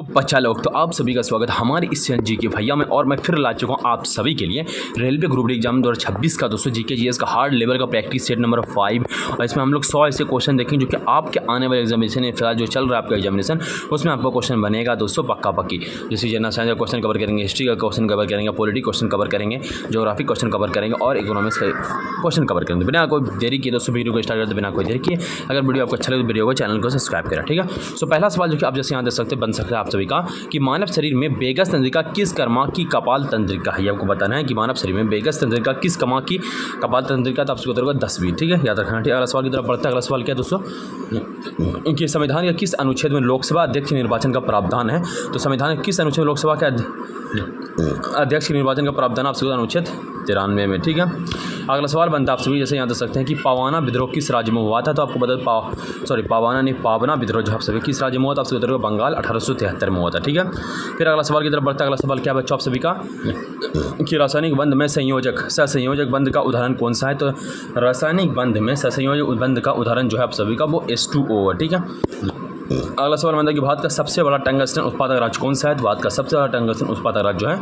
बच्चा लोग, तो आप सभी का स्वागत हमारे इस चैनल जीके भैया में। और मैं फिर ला चुका हूँ आप सभी के लिए रेलवे ग्रुप डी एग्जाम 2026 का दोस्तों जीके जीएस का हार्ड लेवल का प्रैक्टिस सेट नंबर 5। और इसमें हम लोग 100 ऐसे क्वेश्चन देखेंगे जो कि आपके आने वाले एग्जामिनेशन या फिलहाल जो चल रहा है आपका एग्जामिनेशन, उसमें आपका क्वेश्चन बनेगा दोस्तों पक्का पक्की। जैसे जनरल साइंस का क्वेश्चन कवर करेंगे, हिस्ट्री का क्वेश्चन कवर करेंगे, पॉलिटी क्वेश्चन कवर करेंगे, ज्योग्राफी क्वेश्चन कवर करेंगे और इकोनॉमिक्स का क्वेश्चन कवर करेंगे। बिना कोई देरी किए दोस्तों वीडियो को स्टार्ट करते बिना कोई देरी किए, अगर वीडियो आपको अच्छा लगे तो वीडियो को चैनल को सब्सक्राइब करें, ठीक है। सो पहला सवाल जो कि आप जैसे यहाँ देख सकते बन सकता है आप सभी का कि मानव शरीर में बेगस तंत्रिका किस कर्मा की कपाल तंत्रिका है। ये आपको बताना है कि मानव शरीर में बेगस तंत्रिका किस कमा की कपाल तंत्रिका। तो आपको उत्तर होगा 10वीं, ठीक है, याद रखना। ठीक है, अगला सवाल की तरफ बढ़ता है। अगला सवाल क्या है दोस्तों कि संविधान के किस अनुच्छेद में लोकसभा अध्यक्ष निर्वाचन का प्रावधान है। तो संविधान के किस अनुच्छेद में लोकसभा के अध्यक्ष के निर्वाचन का प्रावधान आपसे अनुच्छेद 93 में, ठीक है। अगला सवाल बनता है आप सभी जैसे यहाँ देख सकते हैं कि पावाना विद्रोह किस राज्य में हुआ था। तो आपको बता पावना विद्रोह जो आप सभी किस राज्य में हुआ था। आपसे उत्तर होगा बंगाल 1873 में हुआ था, ठीक है। फिर अगला सवाल की तरफ बढ़ता है। अगला सवाल क्या बच्चों आप सभी का कि रासायनिक बंध में सहसंयोजक बंध का उदाहरण कौन सा है। तो रासायनिक बंध में सहसंयोजक बंध का उदाहरण जो है आप सभी का वो H2O है, ठीक है। अगला सवाल बनता है कि भारत का सबसे बड़ा टंगस्टन उत्पादक राज्य कौन सा है। तो भारत का सबसे बड़ा टंगस्टन उत्पादक राज्य जो है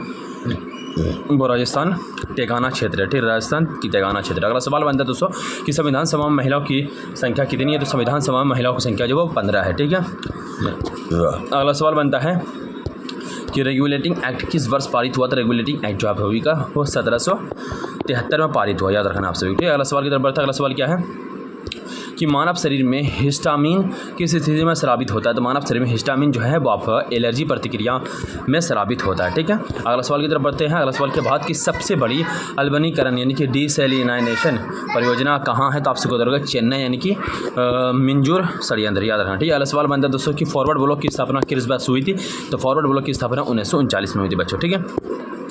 वो राजस्थान तेलंगाना क्षेत्र है, ठीक है, राजस्थान की तेलंगाना क्षेत्र। अगला सवाल बनता है दोस्तों कि संविधान सभा में महिलाओं की संख्या कितनी है। तो संविधान सभा में महिलाओं की संख्या जो वो 15 है, ठीक है। अगला सवाल बनता है कि रेगुलेटिंग एक्ट किस वर्ष पारित हुआ था। रेगुलेटिंग एक्ट जो आप सभी का वो 1773 में पारित हुआ, याद रखना आप सभी, ठीक है। अगला सवाल की तरफ बढ़ता है। अगला सवाल क्या है कि मानव शरीर में हिस्टामिन किस स्थिति में स्रावित होता है। तो मानव शरीर में हिस्टामिन जो है वो आपका एलर्जी प्रतिक्रिया में स्रावित होता है, ठीक है। अगला सवाल की तरफ बढ़ते हैं। अगला सवाल के बाद की सबसे बड़ी अल्बनीकरण यानी कि डिसैलिनाइजेशन परियोजना कहाँ है। तो आपसे को होगा चेन्नई यानी कि मिंजूर षड्यंत्र, याद रखना, ठीक है। अगला सवाल बनता है दोस्तों कि फॉरवर्ड ब्लॉक की स्थापना किस वर्ष हुई थी। तो फॉरवर्ड ब्लॉक की स्थापना 1939 में हुई थी बच्चों, ठीक है।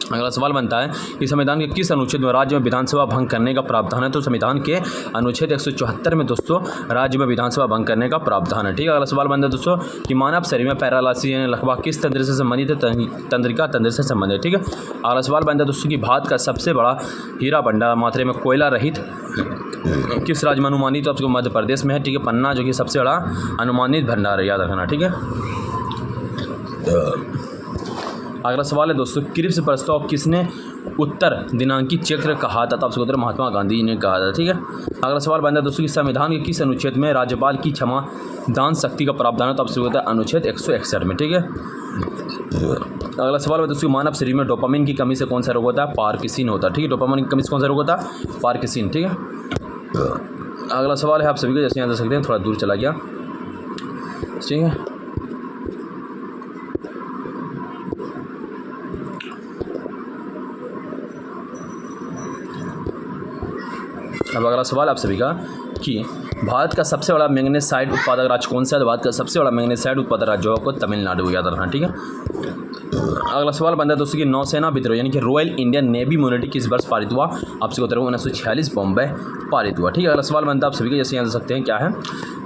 अगला सवाल बनता है कि संविधान के किस अनुच्छेद में राज्य में विधानसभा भंग करने का प्रावधान है। तो संविधान के अनुच्छेद 174 में दोस्तों राज्य में विधानसभा भंग करने का प्रावधान है, ठीक है। अगला सवाल बनता है दोस्तों कि मानव शरीर में पैरालाइसिस यानी लकवा किस तंत्र से संबंधित है। तंत्रिका तंत्र से संबंधित है, ठीक है। अगला सवाल बनता है दोस्तों कि भारत का सबसे बड़ा हीरा भंडार मात्रा में कोयला रहित किस राज्य में अनुमानित। तो आपको मध्य प्रदेश में है, ठीक है। पन्ना जो कि सबसे बड़ा अनुमानित भंडार है, याद रखना, ठीक है। अगला सवाल है दोस्तों क्रिप्स प्रस्ताव किसने उत्तर दिनांकी चक्र कहा था। तो आपसे उत्तर महात्मा गांधी ने कहा था, ठीक है। अगला सवाल बनता है दोस्तों कि संविधान के किस अनुच्छेद में राज्यपाल की क्षमा दान शक्ति का प्रावधान है। तो आपसे उत्तर अनुच्छेद 161 में, ठीक है। अगला सवाल है दोस्तों मानव शरीर में डोपामिन की कमी से कौन सा रोग होता है। पार्किंसन होता है, ठीक है। डोपामिन की कमी से कौन सा रोग होता है। पार्किंसन, ठीक है। अगला सवाल है आप सभी को जैसे यहाँ देख सकते हैं थोड़ा दूर चला गया, ठीक है। अब अगला सवाल आप सभी का कि भारत का सबसे बड़ा मैग्नेसाइट उत्पादक राज्य कौन सा है। भारत का सबसे बड़ा मैग्नेसाइट उत्पादक राज्य आपको तमिलनाडु, याद रखना, ठीक है। अगला सवाल बनता है दोस्तों कि नौसेना विद्रोह यानी कि रॉयल इंडियन नेवी यूनिटी किस वर्ष पारित हुआ। आपसे उत्तर 1946 बॉम्बे पारित हुआ, ठीक है। अगला सवाल बनता है आप सभी के जैसे यहाँ देख सकते हैं क्या है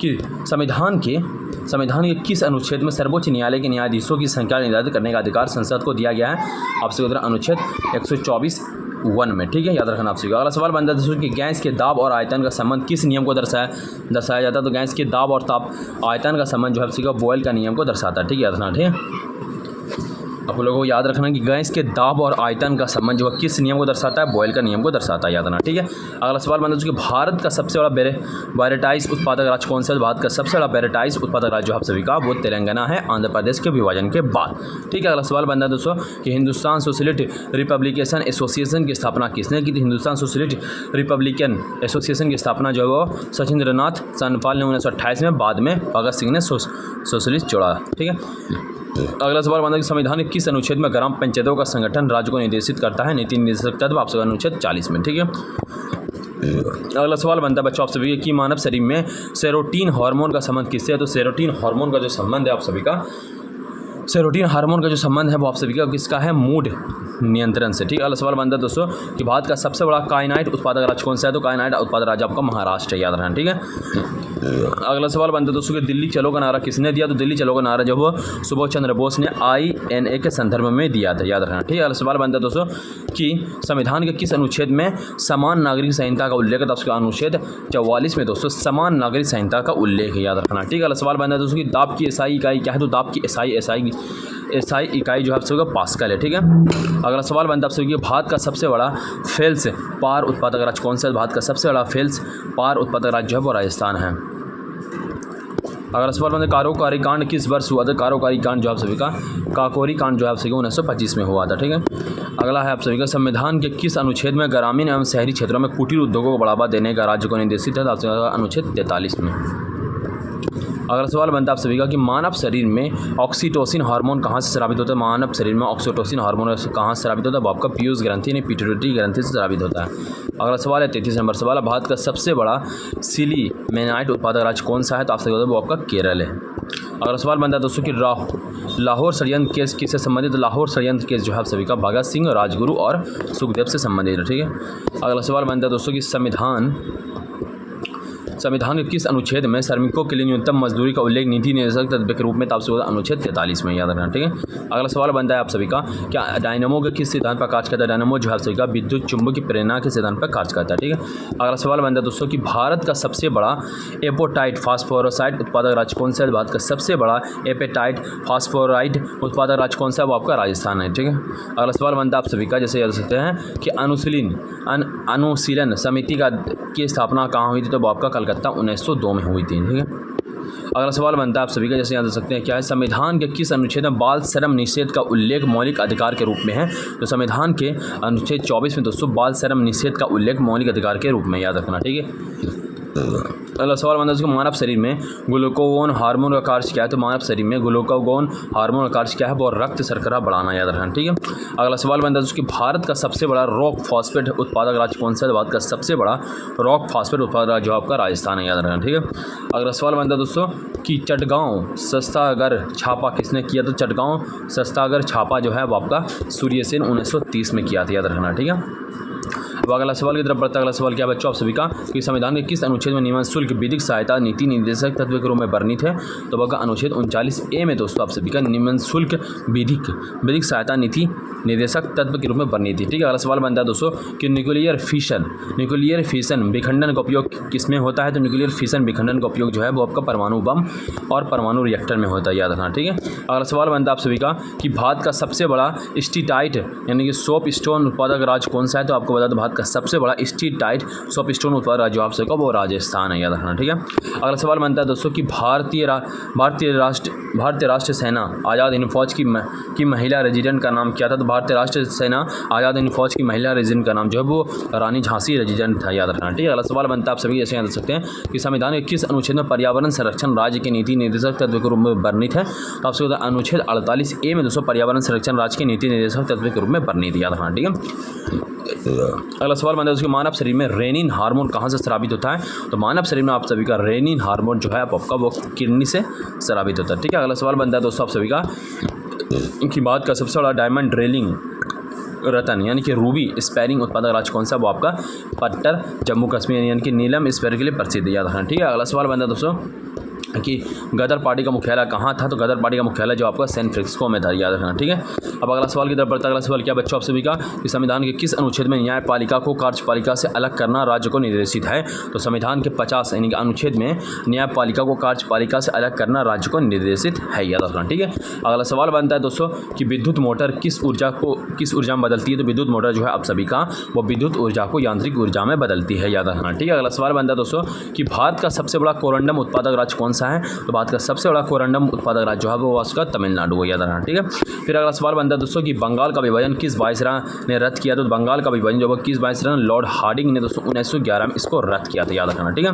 कि संविधान के किस अनुच्छेद में सर्वोच्च न्यायालय के न्यायाधीशों की संख्या निर्धारित करने का अधिकार संसद को दिया गया है। आपसे उत्तर अनुच्छेद 124(1) में, ठीक है, याद रखना आप सभी। अगला सवाल बनता है दोस्तों कि गैस के दाब और आयतन का संबंध किस नियम को दर्शाया जाता है। तो गैस के दाब और ताप आयतन का संबंध जो है आपसे बॉयल का नियम को दर्शाता है, ठीक है, याद रखना, ठीक है। आप लोगों को याद रखना कि गैस के दाब और आयतन का संबंध जो है किस नियम को दर्शाता है। बॉयल का नियम को दर्शाता है, याद रखना, ठीक है। अगला सवाल बनता है कि भारत का सबसे बड़ा बैरेटाइज उत्पादक राज्य कौन सा है। भारत का सबसे बड़ा बैरेटाइज उत्पादक राज्य आप सभी का वो तेलंगाना है, आंध्र प्रदेश के विभाजन के बाद, ठीक है। अगला सवाल बनता है दोस्तों कि हिंदुस्तान सोशलिस्ट रिपब्लिकेशन एसोसिएशन की स्थापना किसने की थी। हिंदुस्तान सोशलिस्ट रिपब्लिकन एसोसिएशन की स्थापना जो है वो सचिंद्रनाथ सनपाल ने 1928 में, बाद में भगत सिंह ने सोशलिस्ट जोड़ा, ठीक है। अगला सवाल बनता है कि संविधान के किस अनुच्छेद में ग्राम पंचायतों का संगठन राज्य को निर्देशित करता है। नीति निर्देशक तत्व आपसे अनुच्छेद 40 में, ठीक है। अगला सवाल बनता है बच्चों आप सभी कि मानव शरीर में सेरोटीन हार्मोन का संबंध किससे है। तो सेरोटीन हार्मोन का जो संबंध है आप सभी का सेरोटीन हार्मोन का जो संबंध है वो आप सभी का किसका है। मूड नियंत्रण से, ठीक है। अगला सवाल बनता है दोस्तों कि भारत का सबसे बड़ा काइनाइट उत्पादक राज्य कौन सा है। तो काइनाइट उत्पादक राज्य आपका महाराष्ट्र है, याद रखना, ठीक है। अगला सवाल बनता है दोस्तों कि दिल्ली चलो का नारा किसने दिया। तो दिल्ली चलो का नारा जब वो सुभाष चंद्र बोस ने INA के संदर्भ में दिया था, याद रखना, ठीक है। अगला सवाल बनता है दोस्तों कि संविधान के किस अनुच्छेद में समान नागरिक संहिता का उल्लेख है। तो उसका अनुच्छेद 44 में दोस्तों समान नागरिक संहिता का उल्लेख है, याद रखना, ठीक है। अगला सवाल बनता है दोस्तों कि दाब की SI इकाई क्या है। तो दाब की SI एसआई इकाई जो है आप सभी का पास्कल है। ठीक है, अगला सवाल बनता है आप सभी कि भारत का सबसे बड़ा फेल्स पार उत्पादक राज्य कौन सा है? भारत का सबसे बड़ा फेल्स पार उत्पादक राज्य जो है वो राजस्थान है। अगला सवाल बनता है कारोकारी कांड किस वर्ष हुआ था? कारोकारी कांड जो आप सभी का काकोरी कांड जो है आप सभी का 1925 में हुआ था। ठीक है, अगला है आप सभी का संविधान के किस अनुच्छेद में ग्रामीण एवं शहरी क्षेत्रों में कुटीर उद्योगों को बढ़ावा देने का राज्य को निर्देशित है? आप सभी का अनुच्छेद 43 में। अगला सवाल बनता है आप सभी का कि मानव शरीर में ऑक्सीटोसिन हार्मोन कहाँ से स्रावित होता है? मानव शरीर में ऑक्सीटोसिन हार्मोन कहाँ से स्रावित होता है? वो आपका पीयूष ग्रंथि यानी पिट्यूटरी ग्रंथि से स्रावित होता है। अगला सवाल है 33 नंबर सवाल, भारत का सबसे बड़ा सिलीमेनाइट उत्पादक राज्य कौन सा है? तो आप सभी वो आपका केरल है। अगला सवाल बनता है दोस्तों कि लाहौर षड्यंत्र केस किससे संबंधित? लाहौर षड्यंत्र केस जो है आप सभी का भगत सिंह, राजगुरु और सुखदेव से संबंधित है। ठीक है, अगला सवाल बनता है दोस्तों कि संविधान के किस अनुच्छेद में श्रमिकों के लिए न्यूनतम मजदूरी का उल्लेख नीति निर्देशक तत्व के रूप में? आप सभी अनुच्छेद 43 में याद रखना। ठीक है, अगला सवाल बनता है आप सभी का क्या डायनामो के किस सिद्धांत पर कार्य करता है? डायनामो जो है आप सभी का विद्युत चुंबकीय प्रेरणा के सिद्धांत पर कार्य करता है। ठीक है, अगला सवाल बनता है दोस्तों कि भारत का सबसे बड़ा एपोटाइट फास्फोराइड उत्पादक राज्य कौन सा है? भारत का सबसे बड़ा एपेटाइट फास्फोराइड उत्पादक राज्य कौन सा है? वो आपका राजस्थान है। ठीक है, अगला सवाल बनता है आप सभी का जैसे याद सकते हैं कि अनुशीलन समिति की स्थापना कहाँ हुई थी? तो वो आपका कलकत्ता 1902 में हुई थी। ठीक है, अगला सवाल बनता है आप सभी का जैसे याद रख सकते हैं क्या है? संविधान के किस अनुच्छेद में बाल श्रम निषेध का उल्लेख मौलिक अधिकार के रूप में है? तो संविधान के अनुच्छेद 24 में दोस्तों बाल श्रम निषेध का उल्लेख मौलिक अधिकार के रूप में याद रखना। ठीक है, अगला सवाल बनता है उसके मानव शरीर में ग्लूकागोन हार्मोन का कार्य क्या है? तो मानव शरीर में ग्लूकागोन हार्मोन का कार्य क्या है? वो रक्त शर्करा बढ़ाना याद रखना। ठीक है, अगला सवाल बनता है उसकी भारत का सबसे बड़ा रॉक फॉस्फेट उत्पादक राज्य कौन सा है? भारत का सबसे बड़ा रॉक फॉस्फेट उत्पादक राज्य आपका राजस्थान है याद रखना। ठीक है, अगला सवाल बनता है दोस्तों कि चटगांव शस्त्रागार छापा किसने किया? तो चटगांव शस्त्रागार छापा जो है वो आपका सूर्य सेन 1930 में किया था याद रखना। ठीक है, अब अगला सवाल की तरफ बढ़ता है। अगला सवाल क्या बच्चों आप सभी का कि संविधान के किस अनुच्छेद में नियमन शुल्क विधिक सहायता नीति निर्देशक तत्व के रूप में वर्णित है? तो वह अनुच्छेद 39A में दोस्तों आप सभी का नियमन शुल्क विधिक सहायता नीति निर्देशक तत्व के रूप में वर्णित थी। ठीक है, अगला सवाल बनता है दोस्तों कि न्यूक्लियर फिशन विखंडन का उपयोग किस में होता है? तो न्यूक्लियर फिशन विखंडन का उपयोग जो है वो आपका परमाणु बम और परमाणु रिएक्टर में होता है याद रखना। ठीक है, अगला सवाल बनता है आप सभी का कि भारत का सबसे बड़ा स्टीटाइट यानी कि सोप स्टोन उत्पादक राज्य कौन सा है? तो आपको बता दो भारत का सबसे बड़ा स्टीटाइट सोप स्टोन उत्पादक राज्य आप सभी का वो राजस्थान है याद रखना। ठीक है, अगला सवाल बनता है दोस्तों कि भारतीय राष्ट्र सेना आज़ाद हिंद फौज की महिला रेजिडेंट का नाम क्या था? तो भारतीय राष्ट्र सेना आज़ाद हिंद फौज की महिला रेजिडेंट का नाम जो है वो रानी झांसी रेजिडेंट था याद रखना। ठीक है, अगला सवाल बनता है आप सभी जैसे याद रख सकते हैं कि संविधान के किस अनुच्छेद में पर्यावरण संरक्षण राज्य के नीति निर्देशक तत्व के रूप में वर्णित है? तो आपसे अनुच्छेद 48A में दोस्तों पर्यावरण संरक्षण राज्य के नीति निर्देशक तत्व के रूप में वर्णित याद रखना। ठीक है, अगला सवाल बनता है उसके मानव शरीर में रेनिन हार्मोन कहाँ से स्रावित होता है? तो मानव शरीर में आप सभी का रेनिन हार्मोन जो है आपका वो किडनी से स्रावित होता है। ठीक है, अगला सवाल बनता है दोस्तों आप सभी का कि भारत का सबसे बड़ा डायमंड ड्रिलिंग रतन यानी कि रूबी स्पैरिंग उत्पादक राज्य कौन सा? वो आपका पट्टर जम्मू कश्मीर यानी कि नीलम स्पैर के लिए प्रसिद्ध याद रखना। ठीक है, अगला सवाल बनता है दोस्तों कि गदर पार्टी का मुख्यालय कहाँ था? तो गदर पार्टी का मुख्यालय जो आपका सैन फ्रांसिस्को में था याद रखना। ठीक है, अब अगला सवाल की तरफ बढ़ता है। अगला सवाल क्या बच्चों आप सभी का कि संविधान के किस अनुच्छेद में न्यायपालिका को कार्यपालिका से अलग करना राज्य को निर्देशित है? तो संविधान के 50 यानी कि अनुच्छेद में न्यायपालिका को कार्यपालिका से अलग करना राज्य को निर्देशित है याद रखना। ठीक है, अगला सवाल बनता है दोस्तों कि विद्युत मोटर किस ऊर्जा में बदलती है? तो विद्युत मोटर जो है आप सभी का वो विद्युत ऊर्जा को यांत्रिक ऊर्जा में बदलती है याद रखना। ठीक है, अगला सवाल बनता है दोस्तों कि भारत का सबसे बड़ा कोरंडम उत्पादक राज्य कौन सा है? तो भारत का सबसे बड़ा कोरंडम उत्पादक राज्य जो है वो उसका तमिलनाडु है याद रखना। ठीक है, फिर अगला सवाल बनता है दोस्तों कि बंगाल का विभाजन किस वायसराय ने रद्द किया? तो बंगाल का विभाजन जो है किस वायसराय लॉर्ड हार्डिंग ने दोस्तों 1911 में इसको रद्द किया था याद रखना। ठीक है,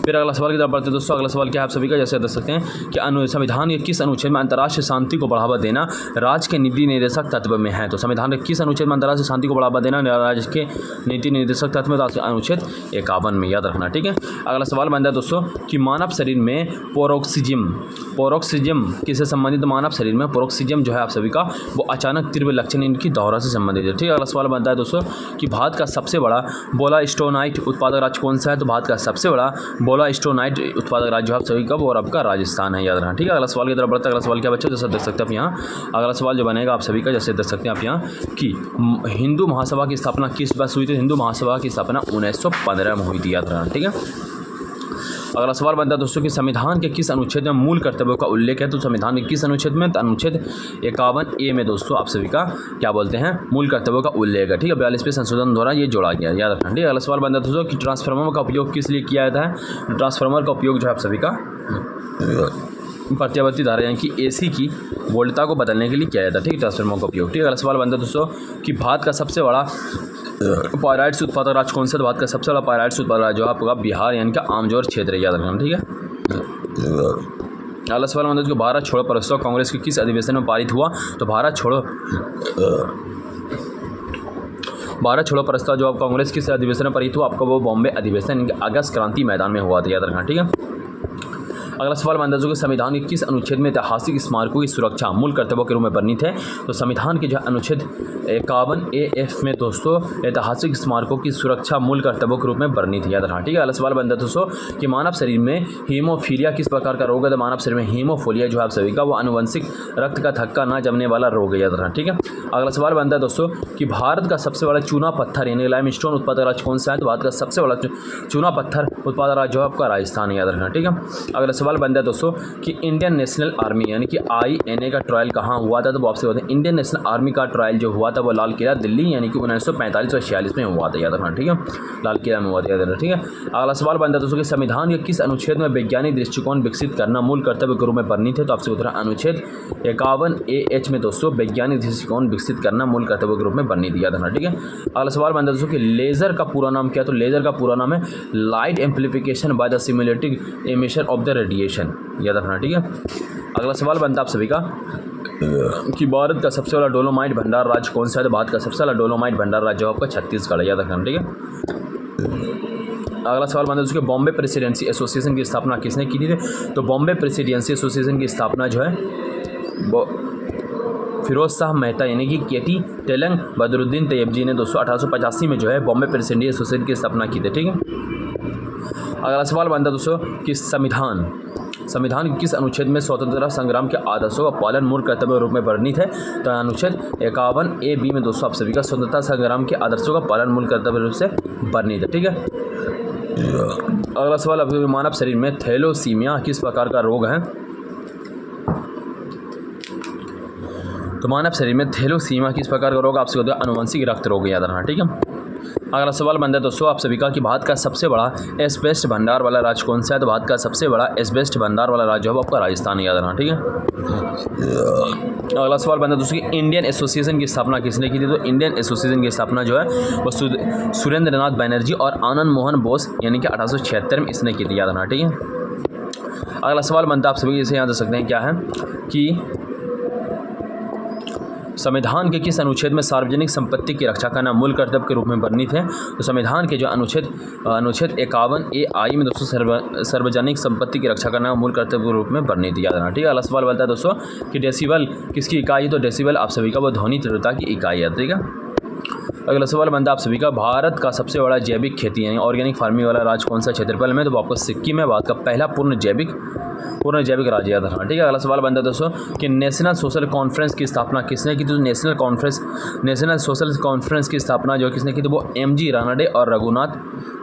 फिर अगला सवाल की तरफ बढ़ते हैं दोस्तों। अगला सवाल क्या है आप सभी का जैसे देख सकते हैं कि संविधान के किस अनुच्छेद में अंतर्राष्ट्रीय शांति को बढ़ावा देना राज्य के नीति निर्देशक तत्व में है? तो संविधान के किस अनुच्छेद में अंतर्राष्ट्रीय शांति को बढ़ावा देना राज्य के नीति निर्देशक तत्व में? अनुच्छेद 51 में याद रखना। ठीक है, अगला सवाल बनता है दोस्तों कि मानव शरीर में पोरोक्सिज्म किससे संबंधित? मानव शरीर में पोरोक्सिज्म जो है आप सभी का वो अचानक तीव्र लक्षण इनकी दौरा से संबंधित है। ठीक है, अगला सवाल बनता है दोस्तों कि भारत का सबसे बड़ा बोलास्टोनाइट उत्पादक राज्य कौन सा है? तो भारत का सबसे बड़ा बोलास्टोनाइट उत्पादक राज्य आप सभी का वो और आपका राजस्थान है याद रखना। ठीक है, अगला सवाल की तरफ बढ़ता है। अगला सवाल क्या बच्चों जैसे देख सकते हैं आप यहाँ अगला सवाल जो बनेगा आप सभी का जैसे देख सकते हैं आप यहाँ कि हिंदू महासभा की स्थापना किस वर्ष हुई थी? हिंदू महासभा की स्थापना 1915 में हुई थी याद रखना। ठीक है, अगला सवाल बनता है दोस्तों कि संविधान के किस अनुच्छेद में मूल कर्तव्यों का उल्लेख है। तो संविधान के किस अनुच्छेद में, तो अनुच्छेद 51A में दोस्तों आप सभी का क्या बोलते हैं, मूल कर्तव्यों का उल्लेख है। ठीक है, 42वें संशोधन द्वारा ये जोड़ा गया, याद रखना। ठीक है, अगला सवाल बनता है दोस्तों कि ट्रांसफार्मर का उपयोग किस लिए किया जाता है। ट्रांसफार्मर का उपयोग जो है आप सभी का प्रत्यावर्ती धारा यानी कि AC की वोल्टता को बदलने के लिए किया जाता है। ठीक है, ट्रांसफार्मर का उपयोग। ठीक है, अगला सवाल बनता है दोस्तों कि भारत का सबसे बड़ा पायराइट्स उत्पादक राज्य कौन सा। भारत का सबसे बड़ा पायराइट्स उत्पादक राज्य जो आपका बिहार यानी कि आमजोर क्षेत्र, याद रखना। ठीक है, अगला सवाल बनता है कि भारत छोड़ो प्रस्ताव कांग्रेस के किस अधिवेशन में पारित हुआ। तो भारत छोड़ो प्रस्ताव जो आप कांग्रेस किस अधिवेशन में पारित हुआ, आपका वो बॉम्बे अधिवेशन यानी कि अगस्त क्रांति मैदान में हुआ था, याद रखना। ठीक है, अगला सवाल बनता है कि संविधान के किस अनुच्छेद में ऐतिहासिक स्मारकों की सुरक्षा मूल कर्तव्यों के रूप में वर्णित है। तो संविधान के जो अनुच्छेद 51AF में दोस्तों ऐतिहासिक स्मारकों की सुरक्षा मूल कर्तव्यों के रूप में वर्णित है, याद रखना। ठीक है, अगला सवाल बनता है दोस्तों कि मानव शरीर में हीमोफीलिया किस प्रकार का रोग है। तो मानव शरीर में हीमोफीलिया जो है आप सभी का वो आनुवंशिक रक्त का थक्का न जमने वाला रोग है, याद रखना। ठीक है, अगला सवाल बनता है दोस्तों कि भारत का सबसे बड़ा चूना पत्थर यानी लाइमस्टोन उत्पादक राज्य कौन सा है। तो भारत का सबसे बड़ा चूना पत्थर उत्पादक राज्य जो है आपका राजस्थान है, याद रखना। ठीक है, अगला सवाल बनता है दोस्तों कि इंडियन नेशनल आर्मी यानी कि INA का ट्रायल कहाँ हुआ था। तो वो आपसे बताते हैं इंडियन नेशनल आर्मी का ट्रायल जो हुआ था वो लाल किला दिल्ली यानी कि 1945 और 46 में हुआ था, याद रखना। ठीक है, लाल किला में हुआ था, याद रखना। ठीक है, अगला सवाल बनता है दोस्तों कि संविधान के किस अनुच्छेद में वैज्ञानिक दृष्टिकोण विकसित करना मूल कर्तव्य के रूप में वर्णित है। तो आपसे उत्तर अनुच्छेद 51AH में दोस्तों वैज्ञानिक दृष्टिकोण विकसित करना मूल कर्तव्य के रूप में वर्णित, याद रखना। ठीक है, अगला सवाल बनता है दोस्तों कि लेजर का पूरा नाम क्या है। तो लेजर का पूरा नाम है light amplification by the simulative emission of the radiation, याद रखना। ठीक है, अगला सवाल बनता है आप सभी का कि भारत का सबसे बड़ा डोलोमाइट भंडार राज्य कौन सा है। तो भारत का सबसे बड़ा डोलोमाइट भंडार राज्य आपका छत्तीसगढ़ है, याद रखना। ठीक है, अगला सवाल बनता है उसके बॉम्बे प्रेसिडेंसी एसोसिएशन की स्थापना किसने की थी। तो बॉम्बे प्रेसिडेंसी एसोसिएशन की स्थापना जो है वो फिरोज शाह मेहता यानी कि केटी तेलंग बदरुद्दीन तैयब जी ने दोस्तों 1885 में जो है बॉम्बे प्रेसिडेंसी एसोसिएशन की स्थापना की थी। ठीक है, अगला सवाल बनता है दोस्तों कि संविधान के किस अनुच्छेद में स्वतंत्रता संग्राम के आदर्शों का पालन मूल कर्तव्य रूप में वर्णित है। तो अनुच्छेद 51AB में दोस्तों आप सभी का स्वतंत्रता संग्राम के आदर्शों का पालन मूल कर्तव्य रूप से वर्णित है। ठीक है, अगला सवाल अब मानव शरीर में थैलेसीमिया किस प्रकार का रोग है। तो मानव शरीर में थैलेसीमिया किस प्रकार का रोग आपसे होता है, अनुवंशिक रक्त रोग, याद रखना। ठीक है, अगला सवाल बनता है दोस्तों आप सभी का कि भारत का सबसे बड़ा एस्बेस्ट भंडार वाला राज्य कौन सा है। तो भारत का सबसे बड़ा एस्बेस्ट भंडार वाला राज्य है आपका राजस्थान, याद रखना। ठीक है, अगला सवाल बनता है दोस्तों कि इंडियन एसोसिएशन की स्थापना किसने की थी। तो इंडियन एसोसिएशन की स्थापना जो है वो सुरेंद्र नाथ बनर्जी और आनंद मोहन बोस यानी कि 1876 में इसने की थी, याद रखना। ठीक है, अगला सवाल बनता है आप सभी इसे याद रख सकते हैं क्या है कि संविधान के किस अनुच्छेद में सार्वजनिक संपत्ति की रक्षा करना मूल कर्तव्य के रूप में वर्णित है। तो संविधान के जो अनुच्छेद 51AI में दोस्तों सार्वजनिक संपत्ति की रक्षा करना मूल कर्तव्य के रूप में वर्णित, याद रखना। ठीक है, अगला सवाल बनता है दोस्तों कि डेसिबल किसकी इकाई है। तो डेसिबल आप सभी का वो ध्वनि तीव्रता की इकाई है। ठीक है, अगला सवाल बनता है आप सभी का भारत का सबसे बड़ा जैविक खेती यानी ऑर्गेनिक फार्मिंग वाला राज्य कौन सा क्षेत्रफल में। तो आपको सिक्किम है, भारत का पहला पूर्ण जैविक राज्य, याद रखना। ठीक है, अगला सवाल बनता है दोस्तों कि नेशनल सोशल कॉन्फ्रेंस की स्थापना किसने की। तो नेशनल सोशल कॉन्फ्रेंस की स्थापना जो किसने की। तो वो MG रानडे और रघुनाथ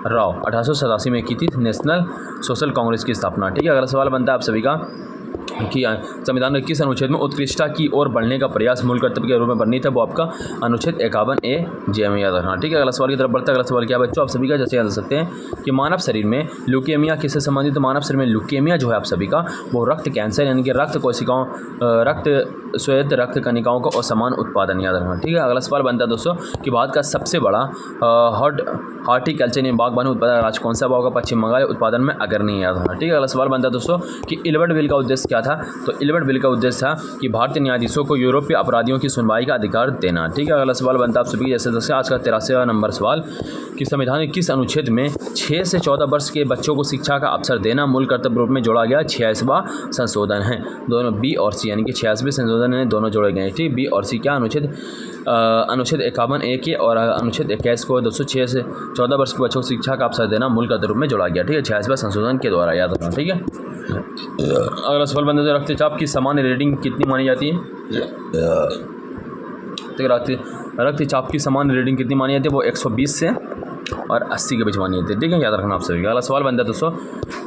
राव 1887 में की थी नेशनल सोशल कांग्रेस की स्थापना। ठीक है, अगला सवाल बनता है आप सभी का कि संविधान के किस अनुच्छेद में उत्कृष्टता की ओर बढ़ने का प्रयास मूल कर्तव्य के रूप में वर्णित है। वो आपका अनुच्छेद 51A में, याद रखना। ठीक है, अगला सवाल की तरफ बढ़ता है। अगला सवाल क्या बच्चों आप सभी का जैसे याद रख सकते हैं कि मानव शरीर में ल्यूकेमिया किससे संबंधित। तो मानव शरीर में ल्यूकेमिया जो है आप सभी का वो रक्त कैंसर यानी कि रक्त कोशिकाओं श्वेत रक्त कणिकाओं का असमान उत्पादन, याद रखना। ठीक है, अगला सवाल बनता है दोस्तों कि भारत का सबसे बड़ा हॉर्टिकल्चर यानी बागवानी उत्पादन राज्य कौन सा। होगा पश्चिम बंगाल उत्पादन में अग्रणी, याद रखना। ठीक है, अगला सवाल बनता है दोस्तों कि इल्बर्ट बिल का उद्देश्य क्या था। तो इल्बर्ट बिल का उद्देश्य था कि भारतीय न्यायाधीशों को यूरोपीय अपराधियों की सुनवाई का अधिकार देना। ठीक है, अगला सवाल बनता है आप सभी जैसे आज का 83वां नंबर सवाल कि संविधान के किस अनुच्छेद में 6 से 14 वर्ष के बच्चों को शिक्षा का अवसर देना मूल कर्तव्य रूप में जोड़ा गया। 86वां संशोधन है, दोनों B और C यानी कि 86वें संशोधन है, दोनों जोड़े गए। ठीक, B और C क्या अनुच्छेद 51A के और अनुच्छेद 21 को दोस्तों 6 से 14 वर्ष के बच्चों को शिक्षा का अवसर देना मूल कर्तव्य रूप में जोड़ा गया। ठीक है, 86वें संशोधन के द्वारा, याद रखना। ठीक है, अगला सवाल बनता है रक्तचाप की सामान्य रीडिंग कितनी मानी जाती है। तो रक्तचाप की सामान्य रीडिंग कितनी मानी जाती है। वो 120 से और 80 के बीच मानी थी, ठीक है, याद रखना आप सभी। अगला सवाल बनता है दोस्तों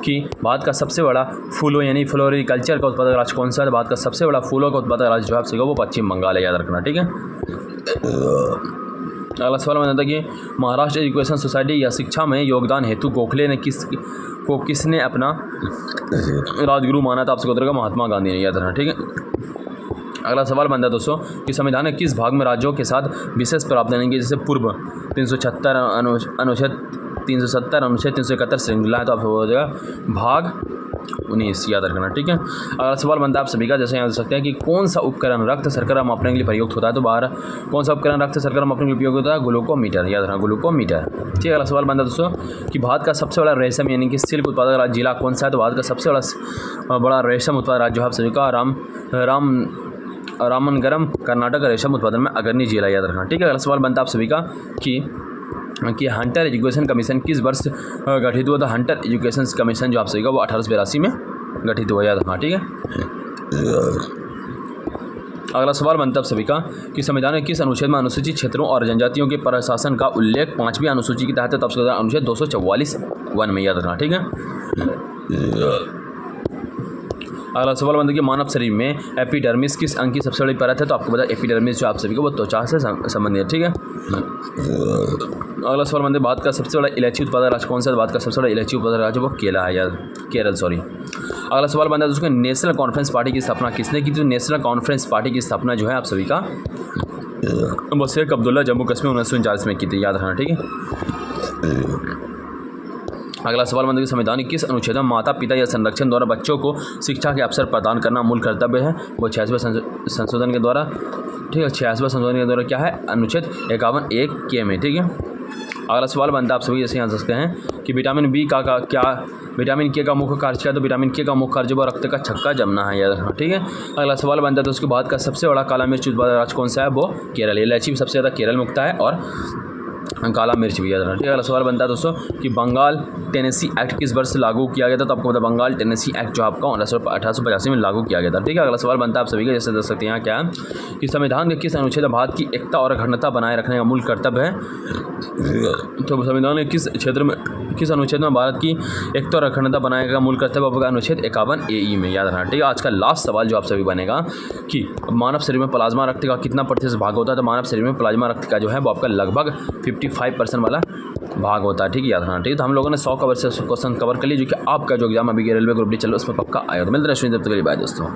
कि भारत का सबसे बड़ा फूलों यानी फ्लोरिकल्चर का उत्पादक राज्य कौन सा है। भारत का सबसे बड़ा फूलों का उत्पादक राज्य जो है आप सभी वो पश्चिम बंगाल है, याद रखना, ठीक है। अगला सवाल बनता है कि महाराष्ट्र एजुकेशन सोसाइटी या शिक्षा में योगदान हेतु गोखले ने किसने अपना राजगुरु माना था। आपसे उतरेगा महात्मा गांधी ने, याद रखना, ठीक है। अगला सवाल बनता है दोस्तों कि संविधान के किस भाग में राज्यों के साथ विशेष प्रावधान है, जैसे पूर्व 376 अनुच्छेद 370 अनुच्छेद 371 श्रृंखला है, तो आपको हो जाएगा भाग 19, याद रखना, ठीक है। अगला सवाल बनता है आप सभी का, जैसे यहाँ देख सकते हैं कि कौन सा उपकरण रक्त शर्करा मापने के लिए प्रयुक्त होता है। तो बाहर कौन सा उपकरण रक्त शर्करा मापने के लिए उपयोग होता है, ग्लूकोमीटर, याद रखना, ग्लूकोमीटर, ठीक है। अगला सवाल बनता है दोस्तों कि भारत का सबसे बड़ा रेशम यानी कि सिल्क उत्पादक राज्य जिला कौन सा है। तो भारत का सबसे बड़ा रेशम उत्पादक राज्य जो है आप सभी का रामनगरम कर्नाटक रेशम उत्पादन में अग्रणी जिला, याद रखना, ठीक है। अगला सवाल बनता है आप सभी का कि हंटर एजुकेशन कमीशन किस वर्ष गठित हुआ था। हंटर एजुकेशन कमीशन जो आप सभी का वो 1882 में गठित हुआ, याद रखना, ठीक है। अगला सवाल बनता है आप सभी का कि संविधान के किस अनुच्छेद में अनुसूचित क्षेत्रों और जनजातियों के प्रशासन का उल्लेख 5वीं अनुसूची के तहत है। तो आपसे अनुच्छेद 244(1) में, याद रखना, ठीक है। अगला सवाल बनता है कि मानव शरीर में एपिडर्मिस किस अंग की सबसे बड़ी परत है। तो आपको पता है एपिडर्मिस जो आप सभी को वो त्वचा से संबंधित है, ठीक है। अगला सवाल बनता है भारत का सबसे बड़ा इलायची उत्पादक राज्य कौन सा है। भारत का सबसे बड़ा इलायची उत्पादक राज्य वो केरल है, याद, केरल, सॉरी। अगला सवाल बनता है दोस्तों नेशनल कॉन्फ्रेंस पार्टी की स्थापना किसने की। तो नेशनल कॉन्फ्रेंस पार्टी की स्थापना जो है आप सभी का शेख अब्दुल्ला जम्मू कश्मीर 1949 में की थी, याद रखना, ठीक है। अगला सवाल बनता है कि संविधान के किस अनुच्छेद में माता पिता या संरक्षण द्वारा बच्चों को शिक्षा के अवसर प्रदान करना मूल कर्तव्य है। वो 86वें संशोधन के द्वारा, ठीक है, 86वें संशोधन के द्वारा क्या है, अनुच्छेद 51(1) के में, ठीक है। अगला सवाल बनता है आप सभी जैसे यहाँ सकते हैं कि विटामिन बी का क्या विटामिन के का मुख्य कार्य क्या है। तो विटामिन के का मुख्य कार्य वो रक्त का छक्का जमना है, याद रखना, ठीक है। अगला सवाल बनता है तो उसके बाद का सबसे बड़ा काला मिर्च उत्पादक राज्य कौन सा है। वो केरल, इलायची भी सबसे ज़्यादा केरल में उगता है और काला मिर्च भी, याद रखना, ठीक है। अगला सवाल बनता है दोस्तों कि बंगाल टेनेसी एक्ट किस वर्ष से लागू किया गया था। तो आपको पता बंगाल टेनेसी एक्ट जो आपका 1885 में लागू किया गया था, ठीक है। अगला सवाल बनता है आप सभी का, जैसे देख सकते हैं यहाँ क्या है कि संविधान के किस अनुच्छेद में भारत की एकता और अखंडता बनाए रखने का मूल कर्तव्य है। तो संविधान के किस क्षेत्र में किस अनुच्छेद में भारत की एकता और अखंडता बनाने का मूल कर्तव्य होगा, अनुच्छेद 51(a) में, याद रखना, ठीक है। आज का लास्ट सवाल जो आप सभी बनेगा कि मानव शरीर में प्लाज्मा रक्त का कितना प्रतिशत भाग होता है। तो मानव शरीर में प्लाज्मा रक्त का जो है वो आपका लगभग 55% वाला भाग होता है, ठीक है, याद रखना, ठीक है। तो हम लोगों ने 100 क्वेश्चन कवर कर लिए जो कि आपका जो एग्जाम अभी रेलवे ग्रुप डी चल रहा है उसमें पक्का आएगा। तो मिलते हैं, जब तक के लिए बाय दोस्तों।